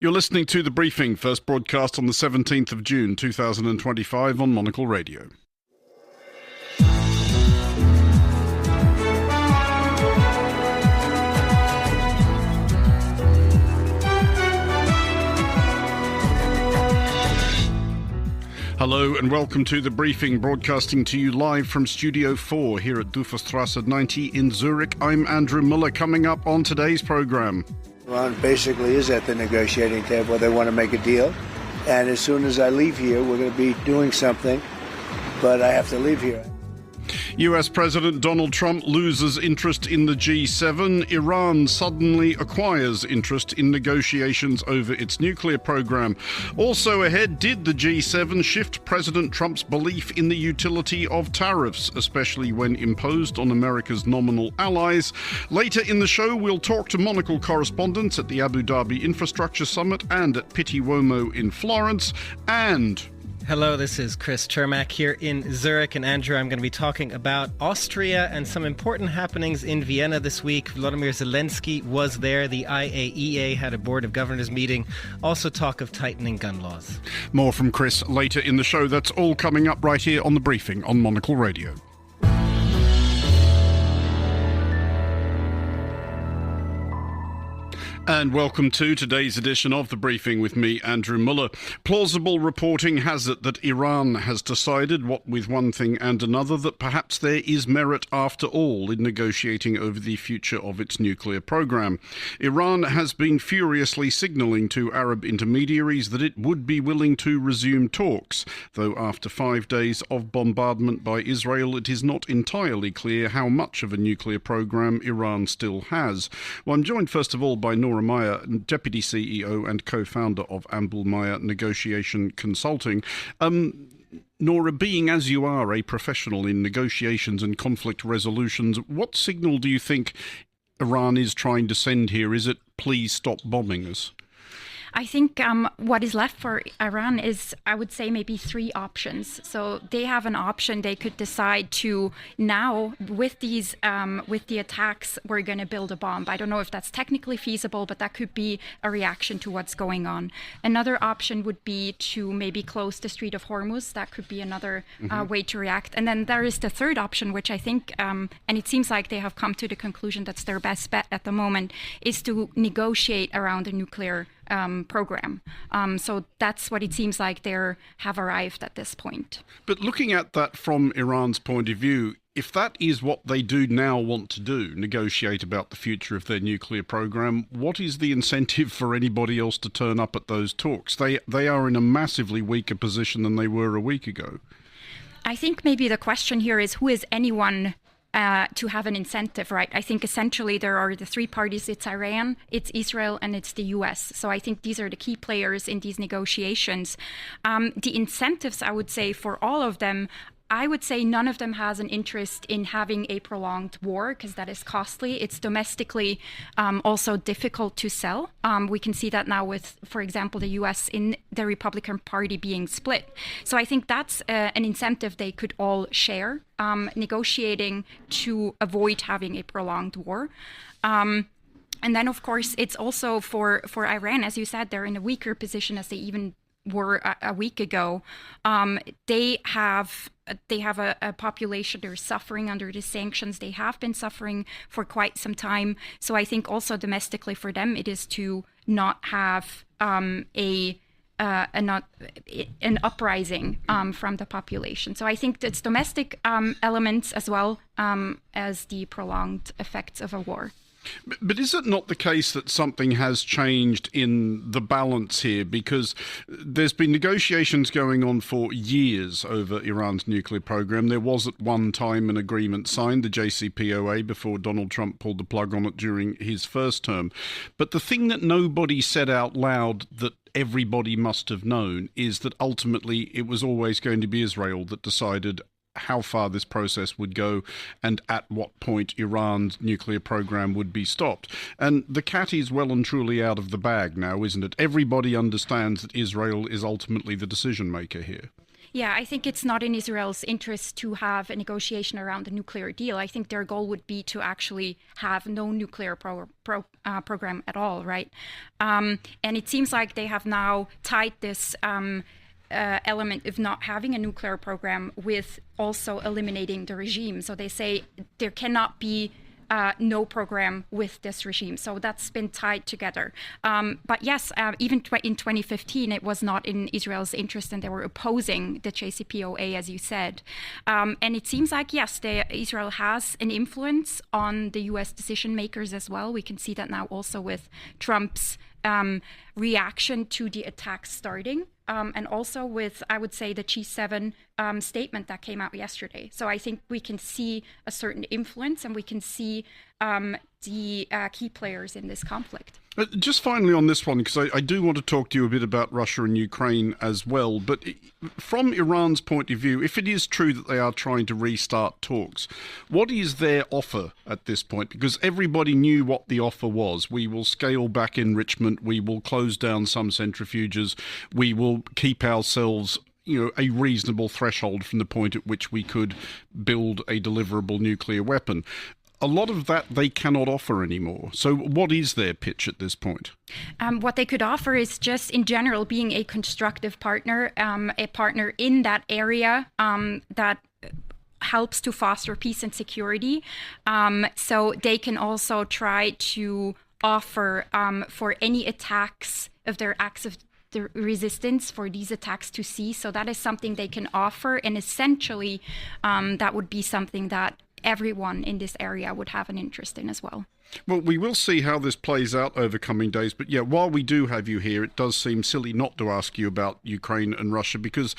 You're listening to The Briefing, first broadcast on the 17th of June 2025 on Monocle Radio. Hello and welcome to The Briefing, broadcasting to you live from Studio 4 here at Dufourstrasse 90 in Zurich. I'm Andrew Muller. Coming up on today's programme. Iran basically is at the negotiating table. They want to make a deal. And as soon as I leave here, we're going to be doing something. But I have to leave here. US President Donald Trump loses interest in the G7. Iran suddenly acquires interest in negotiations over its nuclear program. Also ahead, did the G7 shift President Trump's belief in the utility of tariffs, especially when imposed on America's nominal allies? Later in the show, we'll talk to Monocle correspondents at the Abu Dhabi Infrastructure Summit and at Pitti Uomo in Florence. And hello, this is Chris Chermak here in Zurich. And Andrew, I'm going to be talking about Austria and some important happenings in Vienna this week. Volodymyr Zelensky was there. The IAEA had a Board of Governors meeting. Also talk of tightening gun laws. More from Chris later in the show. That's all coming up right here on The Briefing on Monocle Radio. And welcome to today's edition of The Briefing with me, Andrew Muller. Plausible reporting has it that Iran has decided, what with one thing and another, that perhaps there is merit after all in negotiating over the future of its nuclear program. Iran has been furiously signalling to Arab intermediaries that it would be willing to resume talks, though after 5 days of bombardment by Israel, it is not entirely clear how much of a nuclear program Iran still has. Well, I'm joined first of all by Nora Meyer, Deputy CEO and co-founder of Ambul Meyer Negotiation Consulting. Nora, being as you are a professional in negotiations and conflict resolutions, what signal do you think Iran is trying to send here? Is it please stop bombing us? I think what is left for Iran is, I would say, maybe three options. So they have an option. They could decide to now, with these, with the attacks, we're going to build a bomb. I don't know if that's technically feasible, but that could be a reaction to what's going on. Another option would be to maybe close the Strait of Hormuz. That could be another way to react. And then there is the third option, which I think, and it seems like they have come to the conclusion that's their best bet at the moment, is to negotiate around a nuclear program. So that's what it seems like they have arrived at this point. But looking at that from Iran's point of view, if that is what they do now want to do, negotiate about the future of their nuclear program, what is the incentive for anybody else to turn up at those talks? They are in a massively weaker position than they were a week ago. I think maybe the question here is, who is anyone to have an incentive, right? I think essentially there are the three parties. It's Iran, it's Israel, and it's the US. So I think these are the key players in these negotiations. The incentives, I would say, for all of them, I would say none of them has an interest in having a prolonged war, because that is costly. It's domestically also difficult to sell. We can see that now with, for example, the US in the Republican Party being split. So I think that's an incentive they could all share, negotiating to avoid having a prolonged war. And then, of course, it's also for Iran, as you said, they're in a weaker position as they even were a week ago. They have a population, they're suffering under the sanctions. They have been suffering for quite some time. So I think also domestically for them, it is to not have an uprising from the population. So I think it's domestic elements as well as the prolonged effects of a war. But is it not the case that something has changed in the balance here? Because there's been negotiations going on for years over Iran's nuclear program. There was at one time an agreement signed, the JCPOA, before Donald Trump pulled the plug on it during his first term. But the thing that nobody said out loud that everybody must have known is that ultimately it was always going to be Israel that decided how far this process would go and at what point Iran's nuclear program would be stopped. And the cat is well and truly out of the bag now, isn't it? Everybody understands that Israel is ultimately the decision maker here. Yeah, I think it's not in Israel's interest to have a negotiation around a nuclear deal. I think their goal would be to actually have no nuclear program at all, right? And it seems like they have now tied this element of not having a nuclear program with also eliminating the regime. So they say there cannot be no program with this regime. So that's been tied together. But yes, even in 2015, it was not in Israel's interest, and they were opposing the JCPOA, as you said. And it seems like, yes, Israel has an influence on the U.S. decision makers as well. We can see that now also with Trump's reaction to the attacks starting. And also with, I would say, the G7 statement that came out yesterday. So I think we can see a certain influence, and we can see the key players in this conflict. Just finally on this one, because I do want to talk to you a bit about Russia and Ukraine as well, but from Iran's point of view, if it is true that they are trying to restart talks, what is their offer at this point? Because everybody knew what the offer was. We will scale back enrichment, we will close down some centrifuges, we will keep ourselves a reasonable threshold from the point at which we could build a deliverable nuclear weapon. A lot of that they cannot offer anymore. So what is their pitch at this point? What they could offer is just in general being a constructive partner, a partner in that area that helps to foster peace and security. So they can also try to offer for any attacks of their acts of the resistance, for these attacks to cease. So that is something they can offer. And essentially, that would be something that everyone in this area would have an interest in as well. Well, we will see how this plays out over coming days. But yeah, while we do have you here, it does seem silly not to ask you about Ukraine and Russia, because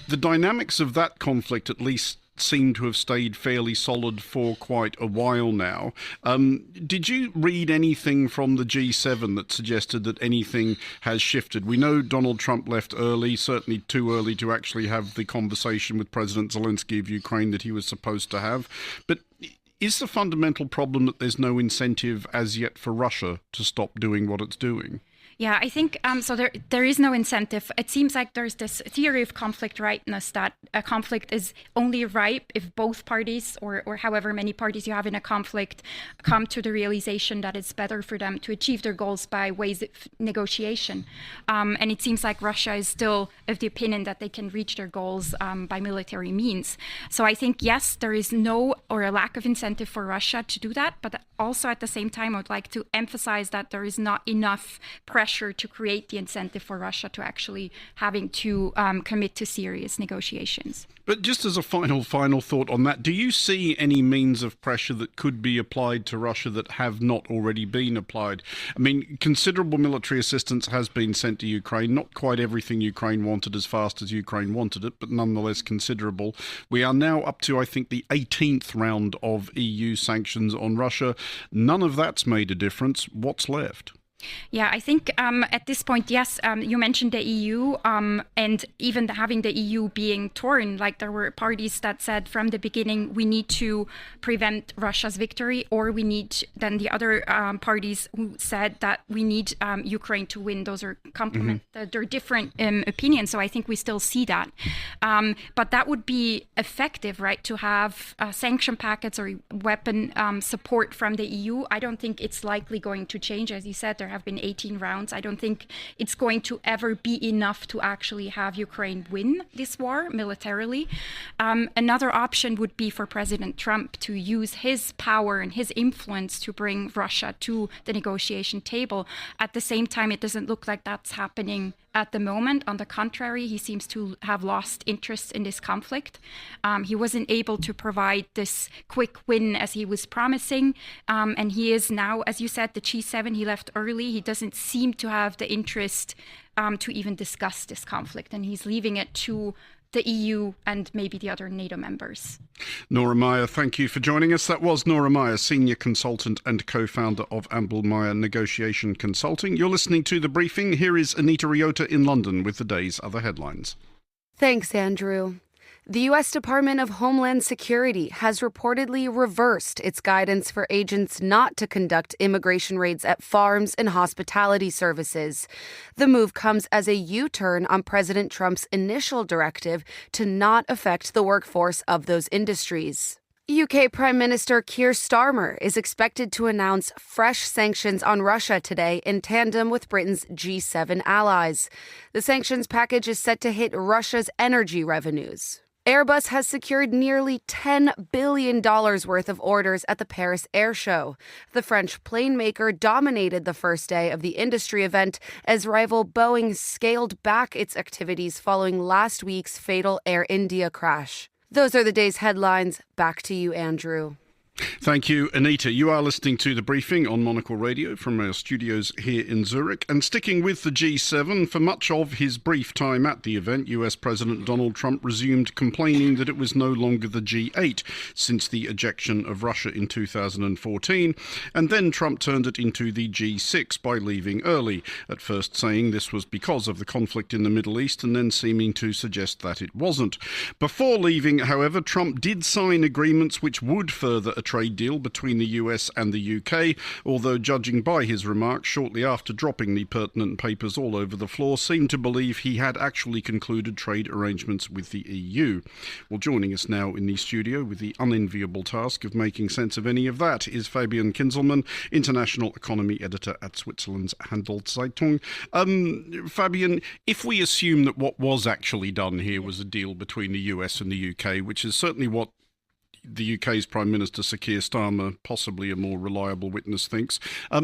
the dynamics of that conflict at least seem to have stayed fairly solid for quite a while now. Did you read anything from the G7 that suggested that anything has shifted? We know Donald Trump left early, certainly too early to actually have the conversation with President Zelensky of Ukraine that he was supposed to have. But is the fundamental problem that there's no incentive as yet for Russia to stop doing what it's doing? Yeah, I think so. There is no incentive. It seems like there's this theory of conflict rightness, that a conflict is only ripe if both parties, or however many parties you have in a conflict, come to the realization that it's better for them to achieve their goals by ways of negotiation. And it seems like Russia is still of the opinion that they can reach their goals by military means. So I think, yes, there is no or a lack of incentive for Russia to do that. But also at the same time, I would like to emphasize that there is not enough pressure to create the incentive for Russia to actually having to commit to serious negotiations. But just as a final thought on that, do you see any means of pressure that could be applied to Russia that have not already been applied? I mean, considerable military assistance has been sent to Ukraine, not quite everything Ukraine wanted as fast as Ukraine wanted it, but nonetheless considerable. We are now up to, I think, the 18th round of EU sanctions on Russia. None of that's made a difference. What's left? Yeah, I think at this point, yes, you mentioned the EU, and even having the EU being torn, like there were parties that said from the beginning, we need to prevent Russia's victory, or we need, then the other parties who said that we need Ukraine to win. Those are complement. They're different opinions, so I think we still see that. But that would be effective, right, to have sanction packets or weapon support from the EU. I don't think it's likely going to change. As you said, there have been 18 rounds. I don't think it's going to ever be enough to actually have Ukraine win this war militarily. Another option would be for President Trump to use his power and his influence to bring Russia to the negotiation table. At the same time, it doesn't look like that's happening at the moment. On the contrary, he seems to have lost interest in this conflict. He wasn't able to provide this quick win as he was promising. And he is now, as you said, the G7, he left early. He doesn't seem to have the interest to even discuss this conflict. And he's leaving it to the EU and maybe the other NATO members. Nora Meyer, thank you for joining us. That was Nora Meyer, Senior Consultant and Co-founder of Amble Meyer Negotiation Consulting. You're listening to The Briefing. Here is Anita Riota in London with the day's other headlines. Thanks, Andrew. The U.S. Department of Homeland Security has reportedly reversed its guidance for agents not to conduct immigration raids at farms and hospitality services. The move comes as a U-turn on President Trump's initial directive to not affect the workforce of those industries. UK Prime Minister Keir Starmer is expected to announce fresh sanctions on Russia today in tandem with Britain's G7 allies. The sanctions package is set to hit Russia's energy revenues. Airbus has secured nearly $10 billion worth of orders at the Paris Air Show. The French plane maker dominated the first day of the industry event as rival Boeing scaled back its activities following last week's fatal Air India crash. Those are the day's headlines. Back to you, Andrew. Thank you, Anita. You are listening to The Briefing on Monocle Radio from our studios here in Zurich. And sticking with the G7, for much of his brief time at the event, US President Donald Trump resumed complaining that it was no longer the G8 since the ejection of Russia in 2014. And then Trump turned it into the G6 by leaving early, at first saying this was because of the conflict in the Middle East and then seeming to suggest that it wasn't. Before leaving, however, Trump did sign agreements which would further a trade deal between the US and the UK, although judging by his remarks shortly after dropping the pertinent papers all over the floor, seemed to believe he had actually concluded trade arrangements with the EU. Well, joining us now in the studio with the unenviable task of making sense of any of that is Fabian Kinzelmann, International Economy Editor at Switzerland's Handelszeitung. Fabian, if we assume that what was actually done here was a deal between the US and the UK, which is certainly what the UK's Prime Minister, Sir Keir Starmer, possibly a more reliable witness, thinks.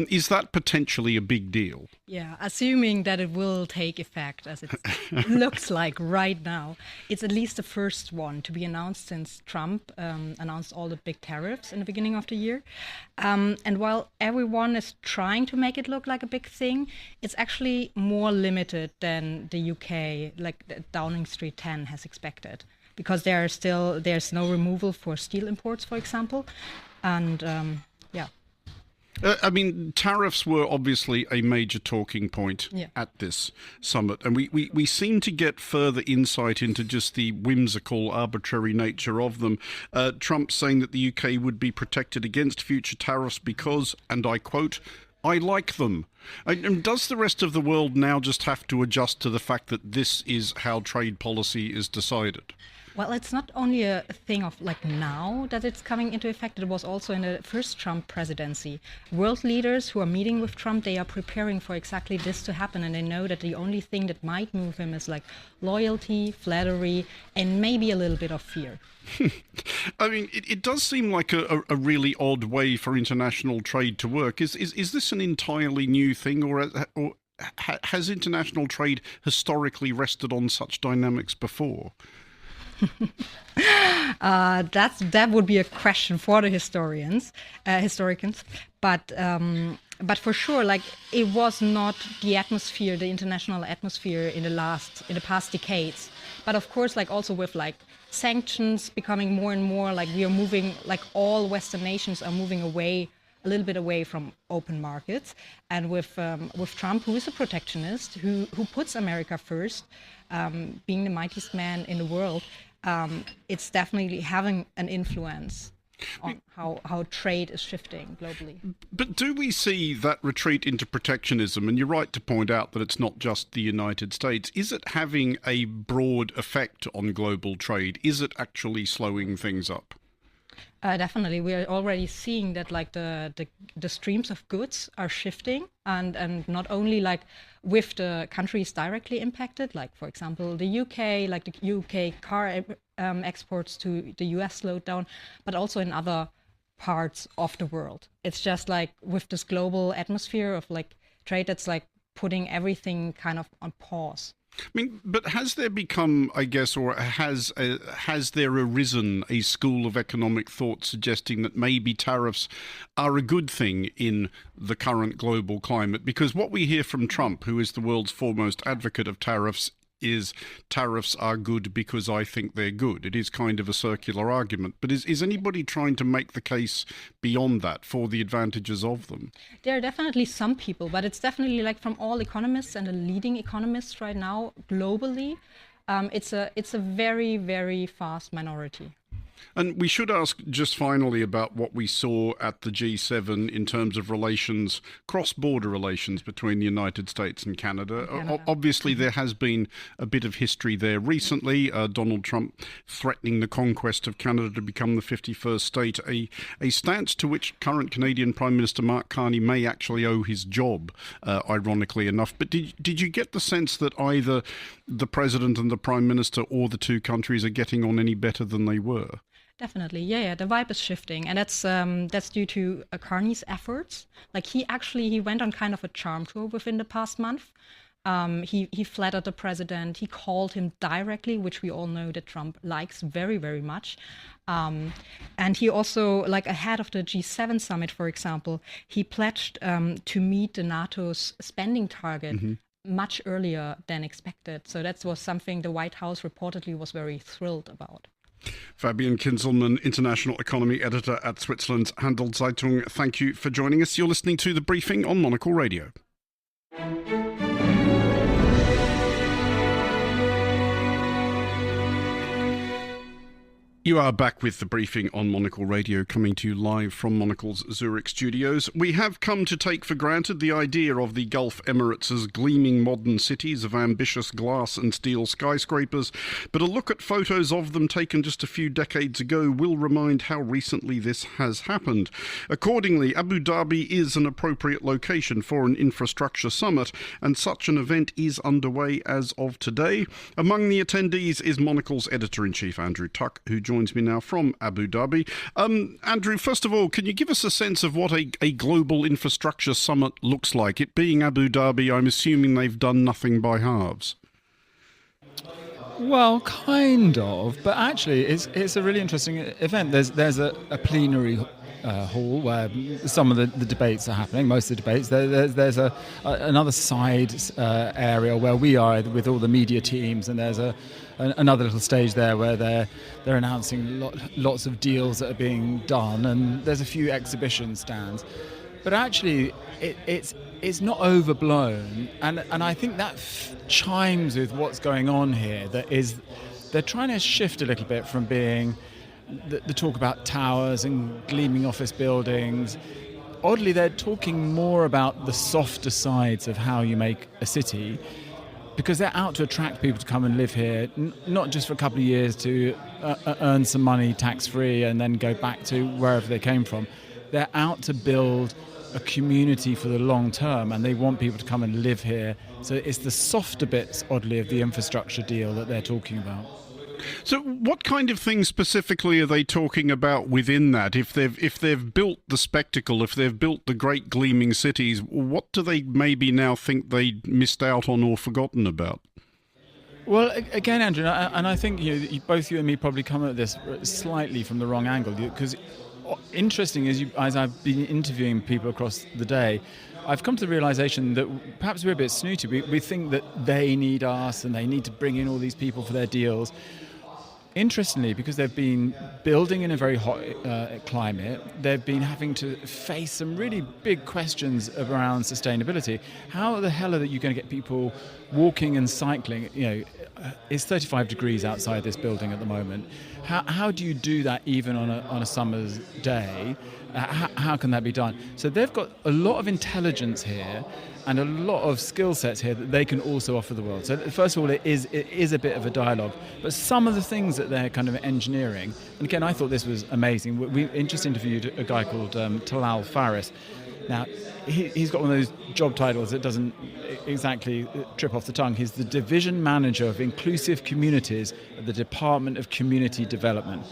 Is that potentially a big deal? Yeah, assuming that it will take effect as it looks like right now. It's at least the first one to be announced since Trump announced all the big tariffs in the beginning of the year. And while everyone is trying to make it look like a big thing, it's actually more limited than the UK, like Downing Street 10 has expected. Because there's no removal for steel imports, for example. And I mean, tariffs were obviously a major talking point at this summit. And we seem to get further insight into just the whimsical, arbitrary nature of them. Trump saying that the UK would be protected against future tariffs because, and I quote, I like them. And does the rest of the world now just have to adjust to the fact that this is how trade policy is decided? Well, it's not only a thing of like now that it's coming into effect. It was also in the first Trump presidency. World leaders who are meeting with Trump, they are preparing for exactly this to happen. And they know that the only thing that might move him is like loyalty, flattery, and maybe a little bit of fear. I mean, it does seem like a really odd way for international trade to work. Is this an entirely new thing, or has international trade historically rested on such dynamics before? That would be a question for the historians, but for sure, like it was not the atmosphere, the international atmosphere in the past decades. But of course, like also with like sanctions becoming more and more, like we are moving, like all Western nations are moving away. A little bit away from open markets, and with Trump, who is a protectionist, who puts America first, being the mightiest man in the world, it's definitely having an influence on how trade is shifting globally. But do we see that retreat into protectionism? And you're right to point out that it's not just the United States. Is it having a broad effect on global trade? Is it actually slowing things up? Definitely, we are already seeing that like the streams of goods are shifting, and not only like with the countries directly impacted, like for example the UK, like the UK car exports to the US slowed down, but also in other parts of the world. It's just like with this global atmosphere of like trade that's like putting everything kind of on pause. I mean, but has there become, I guess, or has there arisen a school of economic thought suggesting that maybe tariffs are a good thing in the current global climate? Because what we hear from Trump, who is the world's foremost advocate of tariffs, is tariffs are good because I think they're good. It is kind of a circular argument. But is anybody trying to make the case beyond that for the advantages of them? There are definitely some people, but it's definitely like from all economists and the leading economists right now globally, it's a very, very fast minority. And we should ask just finally about what we saw at the G7 in terms of relations, cross-border relations between the United States and Canada. Obviously, there has been a bit of history there recently. Donald Trump threatening the conquest of Canada to become the 51st state, a stance to which current Canadian Prime Minister Mark Carney may actually owe his job, ironically enough. But did you get the sense that either the President and the Prime Minister or the two countries are getting on any better than they were? Definitely, yeah. The vibe is shifting, and that's due to Carney's efforts. Like he went on kind of a charm tour within the past month. He flattered the president. He called him directly, which we all know that Trump likes very, very much. And he also, like ahead of the G7 summit, for example, he pledged to meet the NATO's spending target much earlier than expected. So that was something the White House reportedly was very thrilled about. Fabian Kinzelmann, International Economy Editor at Switzerland's Handelszeitung, thank you for joining us. You're listening to The Briefing on Monocle Radio. You are back with The Briefing on Monocle Radio, coming to you live from Monocle's Zürich studios. We have come to take for granted the idea of the Gulf Emirates as gleaming modern cities of ambitious glass and steel skyscrapers, but a look at photos of them taken just a few decades ago will remind how recently this has happened. Accordingly, Abu Dhabi is an appropriate location for an infrastructure summit, and such an event is underway as of today. Among the attendees is Monocle's Editor-in-Chief, Andrew Tuck, who joins me now from Abu Dhabi. Andrew, first of all, can you give us a sense of what a global infrastructure summit looks like? It being Abu Dhabi, I'm assuming they've done nothing by halves. Well, kind of, but actually it's a really interesting event. There's a plenary hall where some of the debates are happening, most of the debates. There's another side area where we are with all the media teams, and there's another little stage there where they're announcing lots of deals that are being done, and there's a few exhibition stands. But actually, it's not overblown, and I think that chimes with what's going on here. That is, they're trying to shift a little bit from being the talk about towers and gleaming office buildings. Oddly, they're talking more about the softer sides of how you make a city, because they're out to attract people to come and live here, not just for a couple of years to earn some money tax-free and then go back to wherever they came from. They're out to build a community for the long term, and they want people to come and live here. So it's the softer bits, oddly, of the infrastructure deal that they're talking about. So what kind of things specifically are they talking about within that? If they've built the spectacle, if they've built the great gleaming cities, what do they maybe now think they missed out on or forgotten about? Well, again, Andrew, and I think both you and me probably come at this slightly from the wrong angle, because interesting as I've been interviewing people across the day, I've come to the realization that perhaps we're a bit snooty. We think that they need us and they need to bring in all these people for their deals. Interestingly, because they've been building in a very hot climate, they've been having to face some really big questions around sustainability. How the hell are you going to get people walking and cycling? It's 35 degrees outside this building at the moment. How do you do that even on a summer's day? How can that be done? So they've got a lot of intelligence here and a lot of skill sets here that they can also offer the world. So first of all, it is a bit of a dialogue, but some of the things that they're kind of engineering, and again, I thought this was amazing. We just interviewed a guy called Talal Faris. Now, he's got one of those job titles that doesn't exactly trip off the tongue. He's the Division Manager of Inclusive Communities at the Department of Community Development.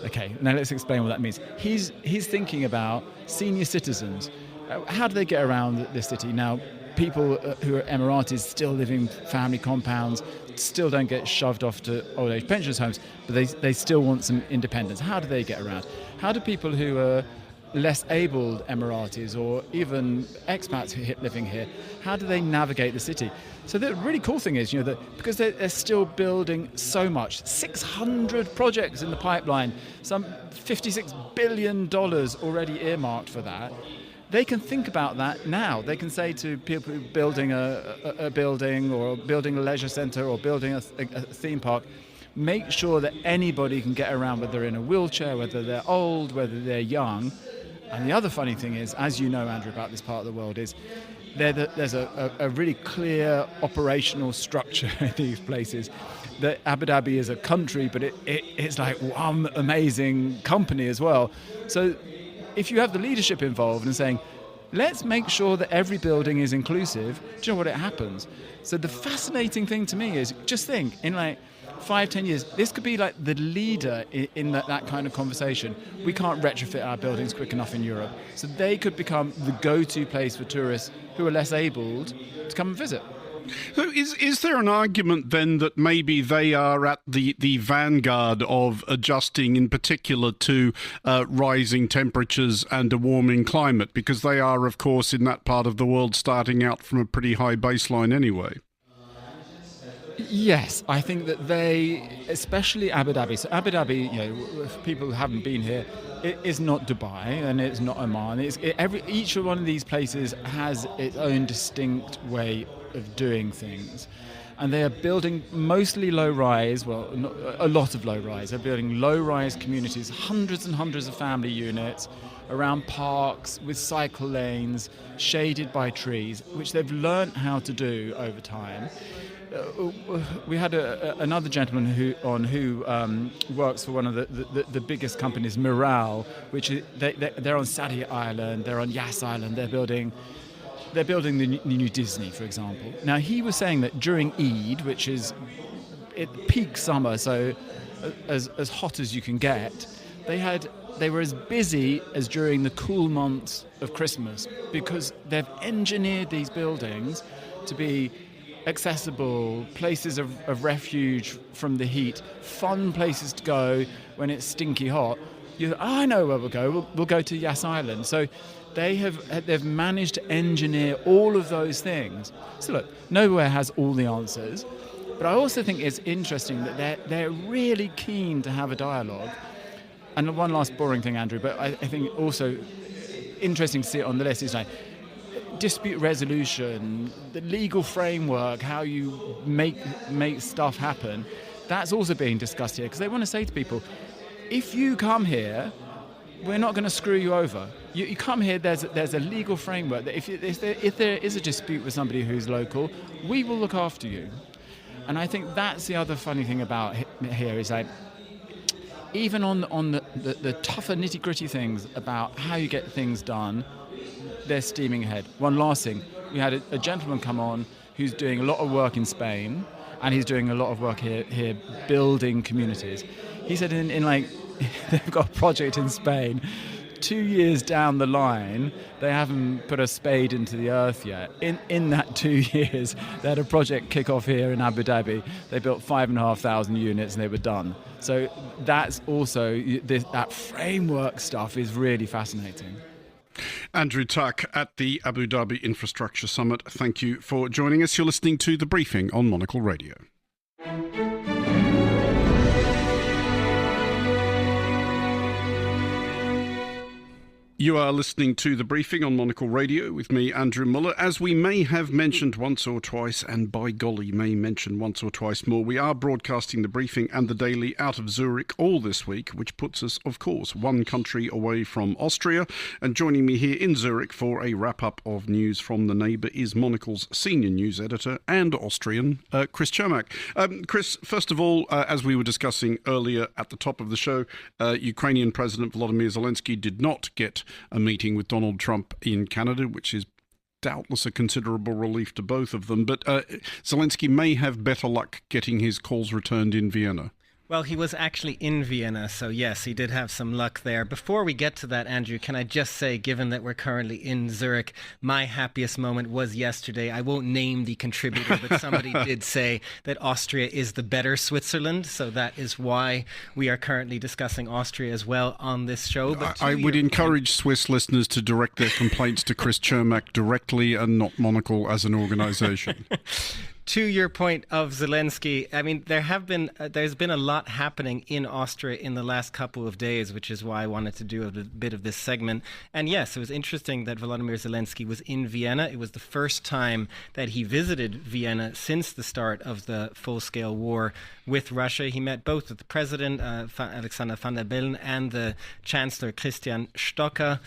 Okay, now let's explain what that means. He's thinking about senior citizens. How do they get around this city? Now, people who are Emiratis still live in family compounds, still don't get shoved off to old age pensioners' homes, but they still want some independence. How do they get around? How do people who are less abled Emiratis or even expats living here, how do they navigate the city? So the really cool thing is, that because they're still building so much, 600 projects in the pipeline, some $56 billion already earmarked for that. they can think about that now. They can say to people building a building or building a leisure centre or building a theme park, make sure that anybody can get around, whether they're in a wheelchair, whether they're old, whether they're young. And the other funny thing is, as you know, Andrew, about this part of the world is there's a really clear operational structure in these places. That Abu Dhabi is a country, but it's like one amazing company as well. So if you have the leadership involved and saying, let's make sure that every building is inclusive, do you know what it happens? So the fascinating thing to me is, just think, in like 5-10 years, this could be like the leader in that kind of conversation. We can't retrofit our buildings quick enough in Europe. So they could become the go-to place for tourists who are less abled to come and visit. So is there an argument then that maybe they are at the vanguard of adjusting in particular to rising temperatures and a warming climate? Because they are, of course, in that part of the world starting out from a pretty high baseline anyway. Yes, I think that they, especially Abu Dhabi. So Abu Dhabi, if people who haven't been here, it is not Dubai and it's not Oman. Each one of these places has its own distinct way of doing things. And they are building mostly low-rise, well, a lot of low-rise. They're building low-rise communities, hundreds and hundreds of family units around parks with cycle lanes, shaded by trees, which they've learnt how to do over time. We had another gentleman who works for one of the biggest companies, Miral, which they're on Saudi Island, they're on Yas Island, they're building the new Disney, for example. Now, he was saying that during Eid, which is peak summer, so as hot as you can get, they were as busy as during the cool months of Christmas, because they've engineered these buildings to be accessible, places of refuge from the heat, fun places to go when it's stinky hot. I know where we'll go. We'll go to Yas Island. So they've managed to engineer all of those things. So look, nowhere has all the answers, but I also think it's interesting that they're really keen to have a dialogue. And one last boring thing, Andrew, but I think also interesting to see it on the list is like dispute resolution, the legal framework, how you make stuff happen. That's also being discussed here, because they want to say to people, if you come here, we're not going to screw you over. You come here, there's a legal framework that if there is a dispute with somebody who's local, we will look after you. And I think that's the other funny thing about here is like, even on the tougher nitty-gritty things about how you get things done, they're steaming ahead. One last thing, we had a gentleman come on who's doing a lot of work in Spain, and he's doing a lot of work here building communities. He said in like, they've got a project in Spain, 2 years down the line, they haven't put a spade into the earth yet. In that 2 years, they had a project kick off here in Abu Dhabi. They built 5,500 units and they were done. So that's also, that framework stuff is really fascinating. Andrew Tuck at the Abu Dhabi Infrastructure Summit. Thank you for joining us. You're listening to The Briefing on Monocle Radio. You are listening to The Briefing on Monocle Radio with me, Andrew Muller. As we may have mentioned once or twice, and by golly may mention once or twice more, we are broadcasting The Briefing and The Daily out of Zurich all this week, which puts us, of course, one country away from Austria. And joining me here in Zurich for a wrap-up of news from the neighbour is Monocle's senior news editor and Austrian, Chris Cermak. Chris, first of all, as we were discussing earlier at the top of the show, Ukrainian President Volodymyr Zelensky did not get a meeting with Donald Trump in Canada, which is doubtless a considerable relief to both of them. But Zelensky may have better luck getting his calls returned in Vienna. Well, he was actually in Vienna, so yes, he did have some luck there. Before we get to that, Andrew, can I just say, given that we're currently in Zurich, my happiest moment was yesterday. I won't name the contributor, but somebody did say that Austria is the better Switzerland, so that is why we are currently discussing Austria as well on this show. But I would encourage Swiss listeners to direct their complaints to Chris Cermak directly and not Monocle as an organisation. To your point of Zelensky, I mean, there's been a lot happening in Austria in the last couple of days, which is why I wanted to do a bit of this segment. And yes, it was interesting that Volodymyr Zelensky was in Vienna. It was the first time that he visited Vienna since the start of the full-scale war with Russia. He met both with the president, Alexander Van der Bellen, and the Chancellor, Christian Stocker.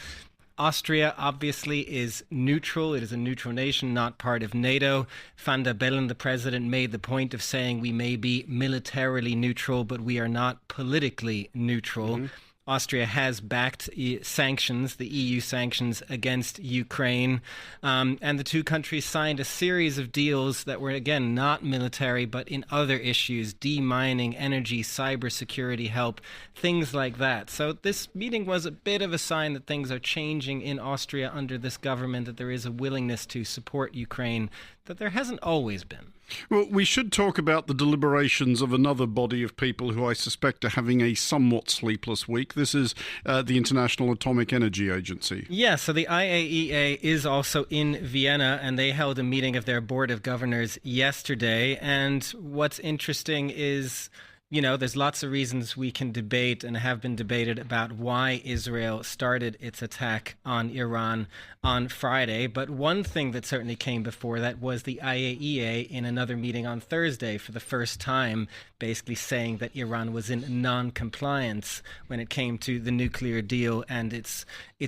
Austria obviously is neutral. It is a neutral nation, not part of NATO. Van der Bellen, the president, made the point of saying we may be militarily neutral, but we are not politically neutral. Mm-hmm. Austria has backed sanctions, the EU sanctions against Ukraine, and the two countries signed a series of deals that were, again, not military, but in other issues, demining, energy, cybersecurity help, things like that. So this meeting was a bit of a sign that things are changing in Austria under this government, that there is a willingness to support Ukraine that there hasn't always been. Well, we should talk about the deliberations of another body of people who I suspect are having a somewhat sleepless week. This is the International Atomic Energy Agency. Yeah, so the IAEA is also in Vienna, and they held a meeting of their board of governors yesterday. And what's interesting is, you know, there's lots of reasons we can debate and have been debated about why Israel started its attack on Iran on Friday. But one thing that certainly came before that was the IAEA in another meeting on Thursday for the first time basically saying that Iran was in non-compliance when it came to the nuclear deal and its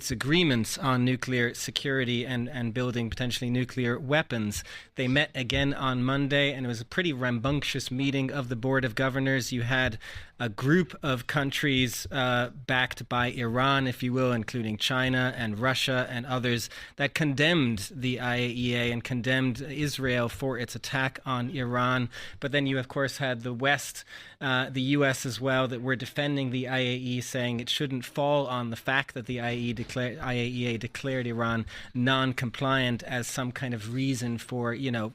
agreements on nuclear security and building potentially nuclear weapons. They met again on Monday, and it was a pretty rambunctious meeting of the Board of Governors. You had a group of countries backed by Iran, if you will, including China and Russia and others, that condemned the IAEA and condemned Israel for its attack on Iran. But then you, of course, had the West, the U.S. as well, that were defending the IAEA, saying it shouldn't fall on the fact that the IAEA declared Iran non-compliant as some kind of reason for, you know,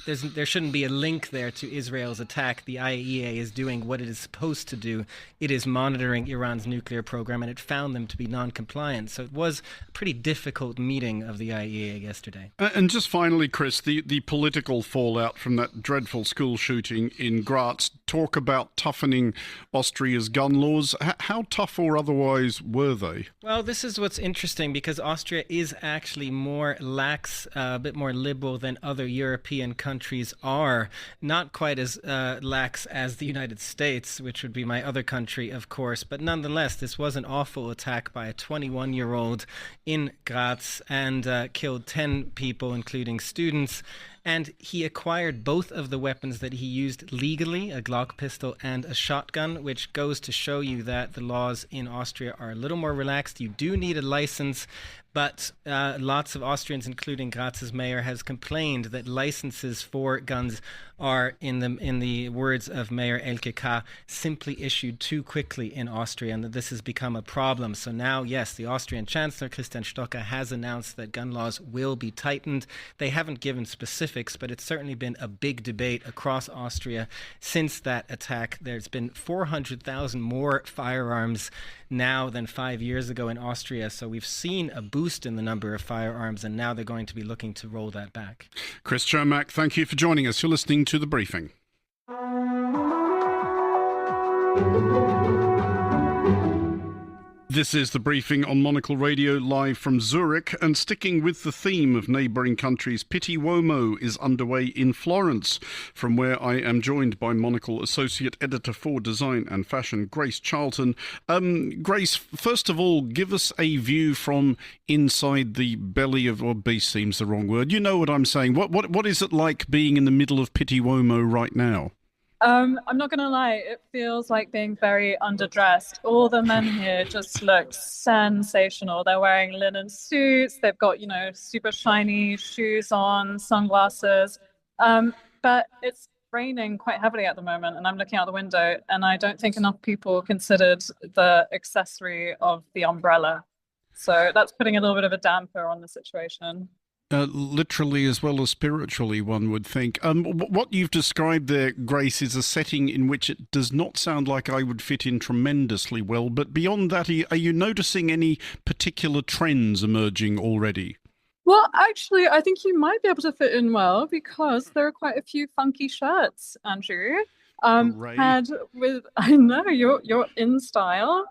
there shouldn't be a link there to Israel's attack. The IAEA is doing what it is supposed to do. It is monitoring Iran's nuclear program, and it found them to be non-compliant. So it was a pretty difficult meeting of the IAEA yesterday. And just finally, Chris, the political fallout from that dreadful school shooting in Graz, talk about toughening Austria's gun laws. How tough or otherwise were they? Well, this is what's interesting, because Austria is actually more lax, a bit more liberal than other European countries are. Not quite as lax as the United States, which would be my other country, of course. But nonetheless, this was an awful attack by a 21-year-old in Graz and killed 10 people, including students. And he acquired both of the weapons that he used legally, a Glock pistol and a shotgun, which goes to show you that the laws in Austria are a little more relaxed. You do need a license, but lots of Austrians, including Graz's mayor, has complained that licenses for guns are, in the words of Mayor Elke K., simply issued too quickly in Austria, and that this has become a problem. So now, yes, the Austrian Chancellor, Christian Stocker, has announced that gun laws will be tightened. They haven't given specifics, but it's certainly been a big debate across Austria since that attack. There's been 400,000 more firearms now than 5 years ago in Austria, so we've seen a boost in the number of firearms, and now they're going to be looking to roll that back. Chris Cermak, thank you for joining us. You're listening to The Briefing. This is The Briefing on Monocle Radio, live from Zürich, and sticking with the theme of neighbouring countries, Pitti Uomo is underway in Florence, from where I am joined by Monocle Associate Editor for Design and Fashion, Grace Charlton. Grace, first of all, give us a view from inside the belly of, or beast seems the wrong word. You know what I'm saying. What is it like being in the middle of Pitti Uomo right now? I'm not going to lie, it feels like being very underdressed. All the men here just look sensational. They're wearing linen suits. They've got, super shiny shoes on, sunglasses. But it's raining quite heavily at the moment, and I'm looking out the window, and I don't think enough people considered the accessory of the umbrella. So that's putting a little bit of a damper on the situation. Literally as well as spiritually, one would think. What you've described there, Grace, is a setting in which it does not sound like I would fit in tremendously well. But beyond that, are you noticing any particular trends emerging already? Well, actually, I think you might be able to fit in well because there are quite a few funky shirts, Andrew. Hooray. I know you're in style.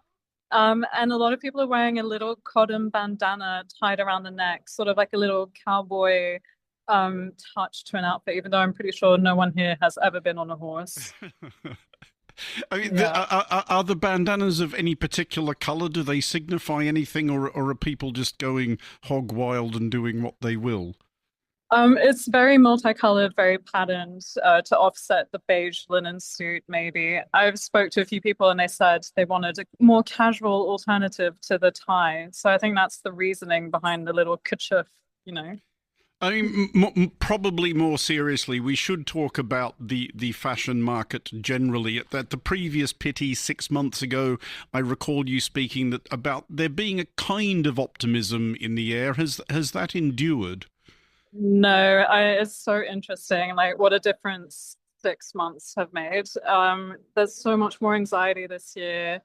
And a lot of people are wearing a little cotton bandana tied around the neck, sort of like a little cowboy touch to an outfit, even though I'm pretty sure no one here has ever been on a horse. I mean, Yeah. are the bandanas of any particular colour? Do they signify anything, or are people just going hog wild and doing what they will? It's very multicolored, very patterned, to offset the beige linen suit, maybe. I've spoke to a few people and they said they wanted a more casual alternative to the tie. So I think that's the reasoning behind the little kerchief, you know. I mean, probably more seriously, we should talk about the fashion market generally. At the previous Pity 6 months ago, I recall you speaking about there being a kind of optimism in the air. Has that endured? No, it's so interesting, like what a difference 6 months have made. There's so much more anxiety this year,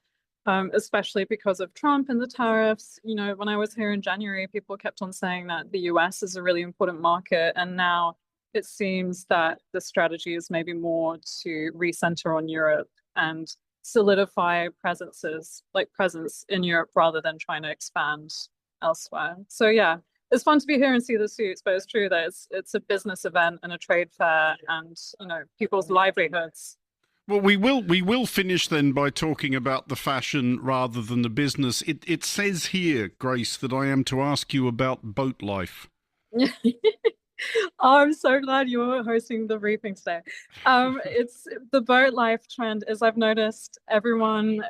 especially because of Trump and the tariffs. You know, when I was here in January, people kept on saying that the US is a really important market, and now it seems that the strategy is maybe more to recenter on Europe and solidify presence in Europe rather than trying to expand elsewhere. So yeah, it's fun to be here and see the suits, but it's true that it's a business event and a trade fair, and people's livelihoods. Well, we will finish then by talking about the fashion rather than the business. It says here, Grace, that I am to ask you about boat life. Oh, I'm so glad you're hosting the briefing today. It's the boat life trend. As I've noticed, everyone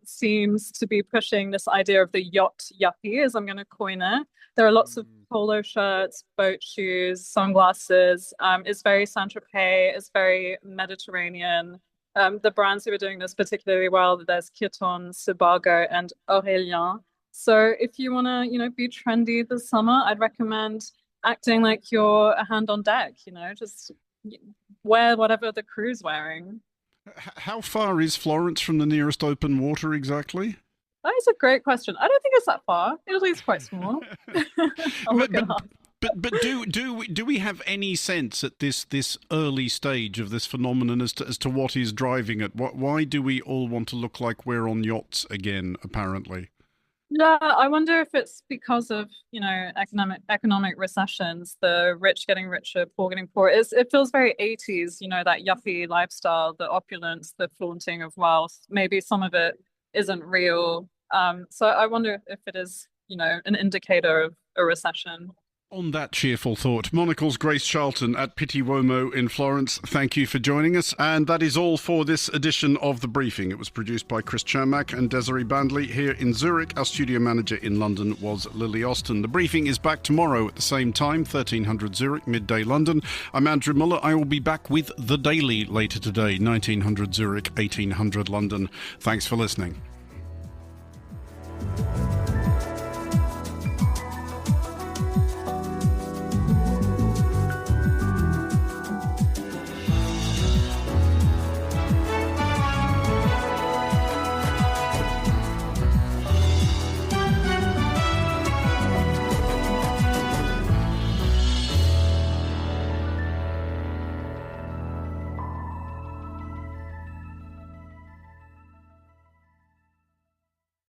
seems to be pushing this idea of the yacht yuppie, as I'm going to coin it. There are lots of polo shirts, boat shoes, sunglasses. It's very Saint-Tropez. It's very Mediterranean. The brands who are doing this particularly well, there's Kirton, Sebago, and Aurélien. So if you want to, be trendy this summer, I'd recommend acting like you're a hand on deck, just wear whatever the crew's wearing. How far is Florence from the nearest open water exactly? That is a great question. I don't think it's that far. Italy is quite small. I'll look it up. But do we have any sense at this early stage of this phenomenon as to what is driving it? Why do we all want to look like we're on yachts again, apparently? Yeah, I wonder if it's because of, economic recessions, the rich getting richer, poor getting poorer. It feels very 80s, that yuppie lifestyle, the opulence, the flaunting of wealth. Maybe some of it isn't real. So I wonder if it is, an indicator of a recession. On that cheerful thought, Monocle's Grace Charlton at Pitti Uomo in Florence, thank you for joining us. And that is all for this edition of The Briefing. It was produced by Chris Chermak and Desiree Bandley here in Zurich. Our studio manager in London was Lily Austin. The Briefing is back tomorrow at the same time, 1300 Zurich, midday London. I'm Andrew Muller. I will be back with The Daily later today, 1900 Zurich, 1800 London. Thanks for listening.